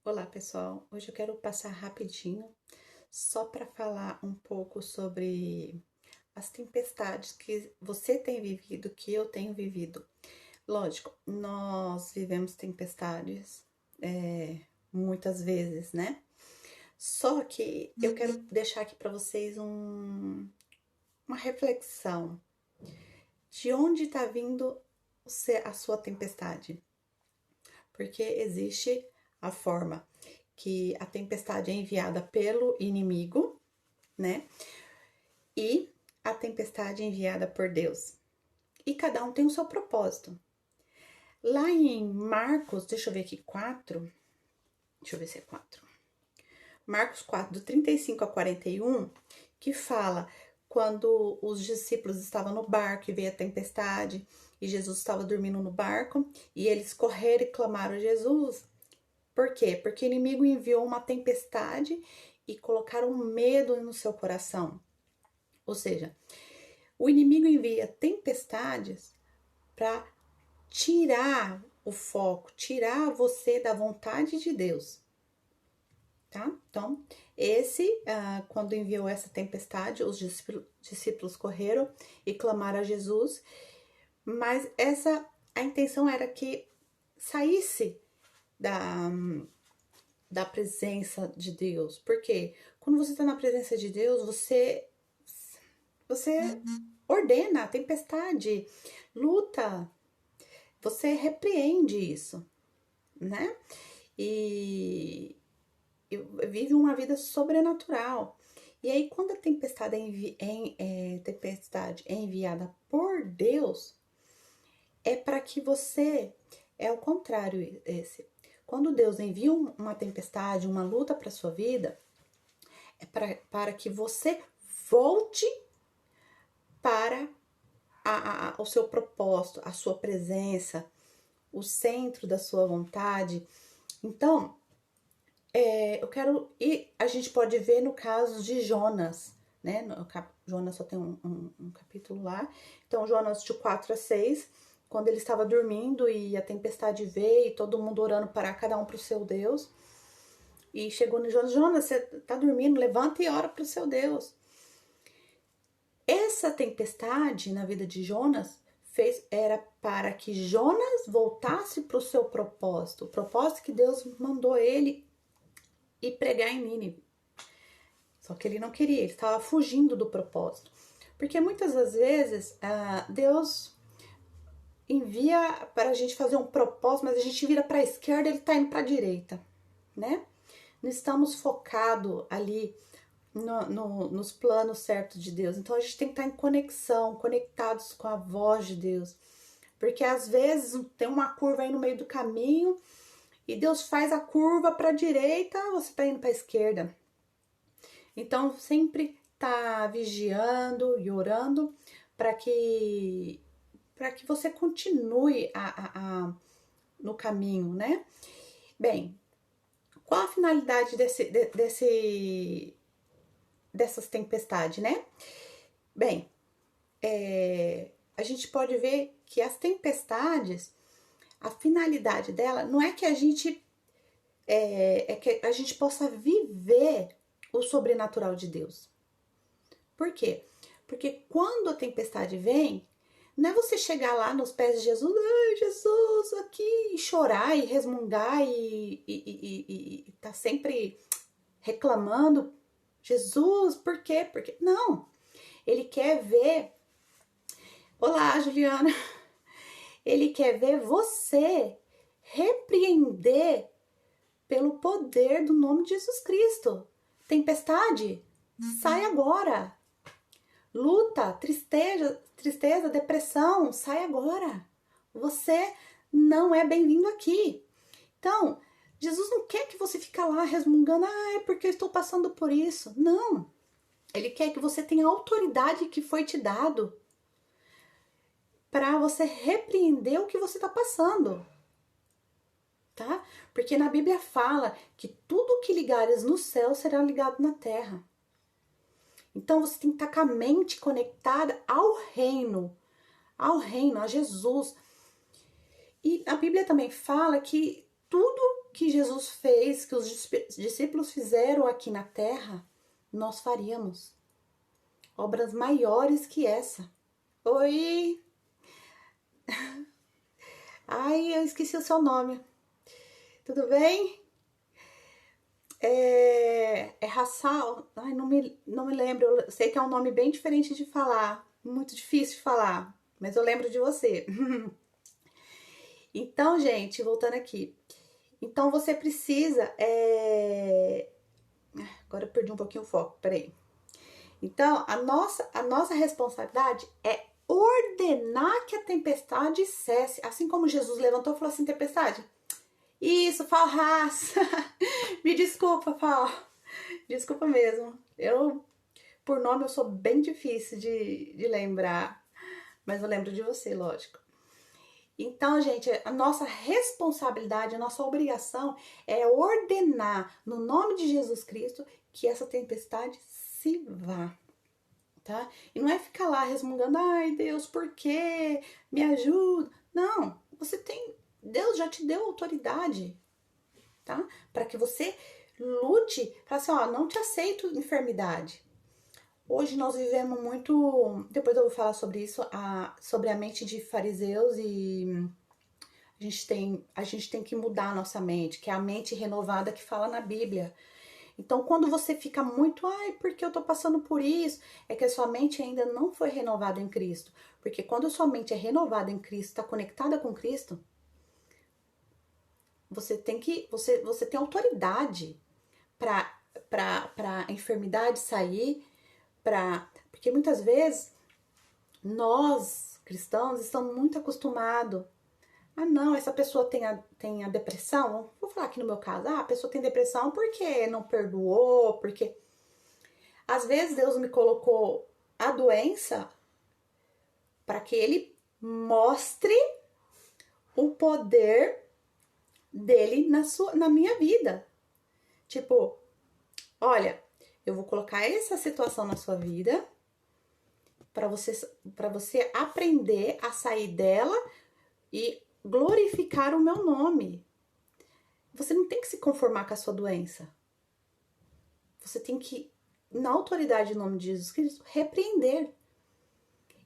Olá, pessoal. Hoje eu quero passar rapidinho só para falar um pouco sobre as tempestades que você tem vivido, que eu tenho vivido. Lógico, nós vivemos tempestades muitas vezes, né? Só que eu quero deixar aqui para vocês uma reflexão de onde está vindo a sua tempestade. Porque existe a forma que a tempestade é enviada pelo inimigo, né? E a tempestade é enviada por Deus. E cada um tem o seu propósito. Lá em Marcos, deixa eu ver aqui, 4. Deixa eu ver se é 4. Marcos 4, do 35 a 41, que fala quando os discípulos estavam no barco e veio a tempestade e Jesus estava dormindo no barco e eles correram e clamaram a Jesus. Por quê? Porque o inimigo enviou uma tempestade e colocaram medo no seu coração. Ou seja, o inimigo envia tempestades para tirar o foco, tirar você da vontade de Deus, tá? Então, quando enviou essa tempestade, os discípulos correram e clamaram a Jesus, mas a intenção era que saísse da, da presença de Deus. Porque quando você está na presença de Deus, você ordena a tempestade, luta, você repreende isso, né? E, e vive uma vida sobrenatural. E aí, quando a tempestade tempestade é enviada por Deus, é para que você. É o contrário, esse. Quando Deus envia uma tempestade, uma luta para sua vida, é para que você volte para o seu propósito, a sua presença, o centro da sua vontade. Então, eu quero. E a gente pode ver no caso de Jonas, né? Jonas só tem um capítulo lá. Então, Jonas de 4 a 6, quando ele estava dormindo e a tempestade veio, e todo mundo orando para cada um para o seu Deus. E chegou no Jonas: Jonas, você tá dormindo, levanta e ora para o seu Deus. Essa tempestade na vida de Jonas era para que Jonas voltasse para o seu propósito, o propósito que Deus mandou ele ir pregar em Nínive. Só que ele não queria, ele estava fugindo do propósito. Porque muitas das vezes Deus envia para a gente fazer um propósito, mas a gente vira para a esquerda, ele está indo para a direita, né? Não estamos focados ali nos planos certos de Deus. Então a gente tem que estar em conexão, conectados com a voz de Deus. Porque às vezes tem uma curva aí no meio do caminho e Deus faz a curva para a direita, você está indo para a esquerda. Então sempre tá vigiando e orando para que você continue no caminho, né? Bem, qual a finalidade dessas tempestades, né? Bem, a gente pode ver que as tempestades, a finalidade dela não é que a gente que a gente possa viver o sobrenatural de Deus. Por quê? Porque quando a tempestade vem, não é você chegar lá nos pés de Jesus, ai, Jesus, aqui, e chorar e resmungar e tá sempre reclamando. Jesus, por quê? Porque não, ele quer ver. Olá, Juliana. Ele quer ver você repreender pelo poder do nome de Jesus Cristo. Tempestade, sai agora. Luta, tristeza, depressão, sai agora. Você não é bem-vindo aqui. Então, Jesus não quer que você fique lá resmungando, é porque eu estou passando por isso. Não. Ele quer que você tenha a autoridade que foi te dado para você repreender o que você está passando. Tá? Porque na Bíblia fala que tudo que ligares no céu será ligado na terra. Então você tem que estar com a mente conectada ao reino, a Jesus. E a Bíblia também fala que tudo que Jesus fez, que os discípulos fizeram aqui na terra, nós faríamos. Obras maiores que essa. Oi! Ai, eu esqueci o seu nome. Tudo bem? É Hassal? Ai, não me lembro. Eu sei que é um nome bem diferente de falar. Muito difícil de falar. Mas eu lembro de você. Então, gente, voltando aqui. Então, você precisa... Agora eu perdi um pouquinho o foco, peraí. Então, a nossa responsabilidade é ordenar que a tempestade cesse. Assim como Jesus levantou e falou assim, tempestade, isso, Falras. Me desculpa, Fal. Desculpa mesmo. Por nome, eu sou bem difícil de lembrar. Mas eu lembro de você, lógico. Então, gente, a nossa responsabilidade, a nossa obrigação é ordenar, no nome de Jesus Cristo, que essa tempestade se vá, tá? E não é ficar lá resmungando, ai Deus, por quê? Me ajuda. Não, Deus já te deu autoridade, tá? Para que você lute, fala assim, ó, não te aceito enfermidade. Hoje nós vivemos muito, depois eu vou falar sobre isso, sobre a mente de fariseus e a gente tem que mudar a nossa mente, que é a mente renovada que fala na Bíblia. Então, quando você fica muito, ai, porque eu tô passando por isso, é que a sua mente ainda não foi renovada em Cristo. Porque quando a sua mente é renovada em Cristo, está conectada com Cristo, você tem autoridade para a enfermidade sair, porque muitas vezes nós cristãos estamos muito acostumados. Ah, não, essa pessoa tem a depressão. Vou falar aqui no meu caso. Ah, a pessoa tem depressão porque não perdoou, porque às vezes Deus me colocou a doença para que Ele mostre o poder dele na minha vida. Tipo, olha, eu vou colocar essa situação na sua vida para você aprender a sair dela e glorificar o meu nome. Você não tem que se conformar com a sua doença. Você tem que, na autoridade do nome de Jesus Cristo, repreender.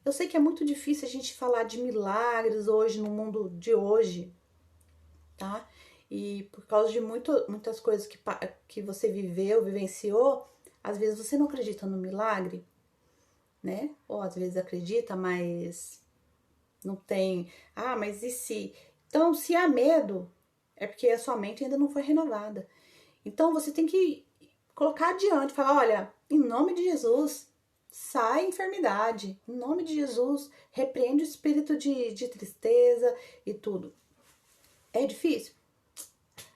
Eu sei que é muito difícil a gente falar de milagres hoje, no mundo de hoje, tá? E por causa de muitas coisas que você vivenciou, às vezes você não acredita no milagre, né? Ou às vezes acredita, mas não tem. Ah, mas e se? Então, se há medo, é porque a sua mente ainda não foi renovada. Então, você tem que colocar adiante, falar, olha, em nome de Jesus, sai a enfermidade. Em nome de Jesus, repreende o espírito de tristeza e tudo. É difícil?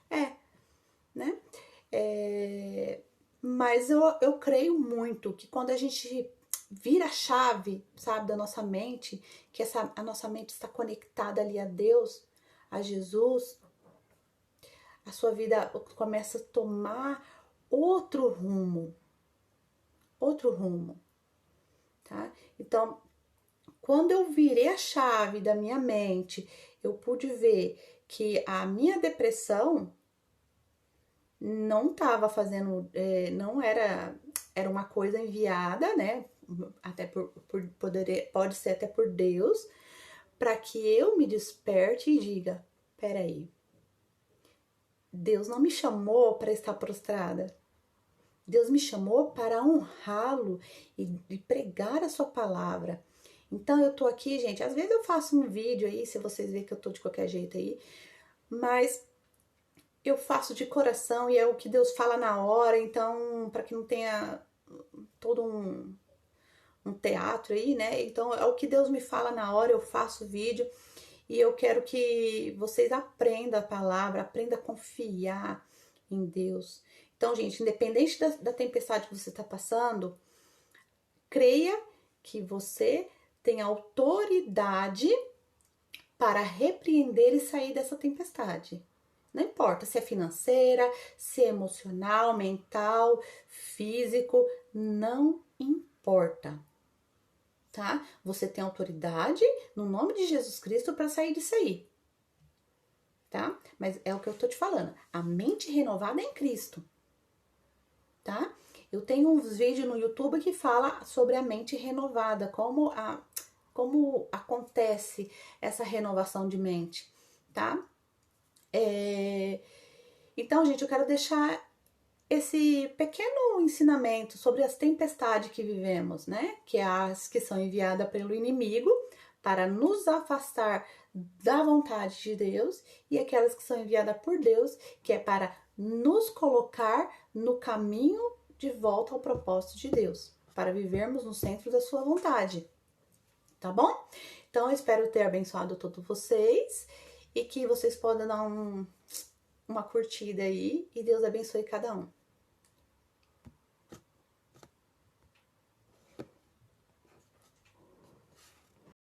É, né? Mas eu creio muito que quando a gente vira a chave, sabe, da nossa mente, que a nossa mente está conectada ali a Deus, a Jesus, a sua vida começa a tomar outro rumo, tá? Então, quando eu virei a chave da minha mente, eu pude ver que a minha depressão não estava fazendo, não era uma coisa enviada, né? Até pode ser até por Deus, para que eu me desperte e diga: peraí, Deus não me chamou para estar prostrada. Deus me chamou para honrá-lo e pregar a sua palavra. Então eu tô aqui, gente. Às vezes eu faço um vídeo aí, se vocês verem que eu tô de qualquer jeito aí, mas eu faço de coração e é o que Deus fala na hora. Então, para que não tenha todo um teatro aí, né? Então é o que Deus me fala na hora, eu faço o vídeo e eu quero que vocês aprendam a palavra, aprendam a confiar em Deus. Então, gente, independente da tempestade que você está passando, creia que você tem autoridade para repreender e sair dessa tempestade. Não importa se é financeira, se é emocional, mental, físico, não importa, tá? Você tem autoridade no nome de Jesus Cristo para sair disso aí. tá? Mas é o que eu tô te falando, a mente renovada em Cristo, tá? Eu tenho uns vídeos no YouTube que fala sobre a mente renovada, como acontece essa renovação de mente, tá? Então, gente, eu quero deixar esse pequeno ensinamento sobre as tempestades que vivemos, né? Que é as que são enviadas pelo inimigo para nos afastar da vontade de Deus, e aquelas que são enviadas por Deus, que é para nos colocar no caminho de volta ao propósito de Deus, para vivermos no centro da sua vontade, tá bom? Então, eu espero ter abençoado todos vocês e que vocês possam dar uma curtida aí, e Deus abençoe cada um.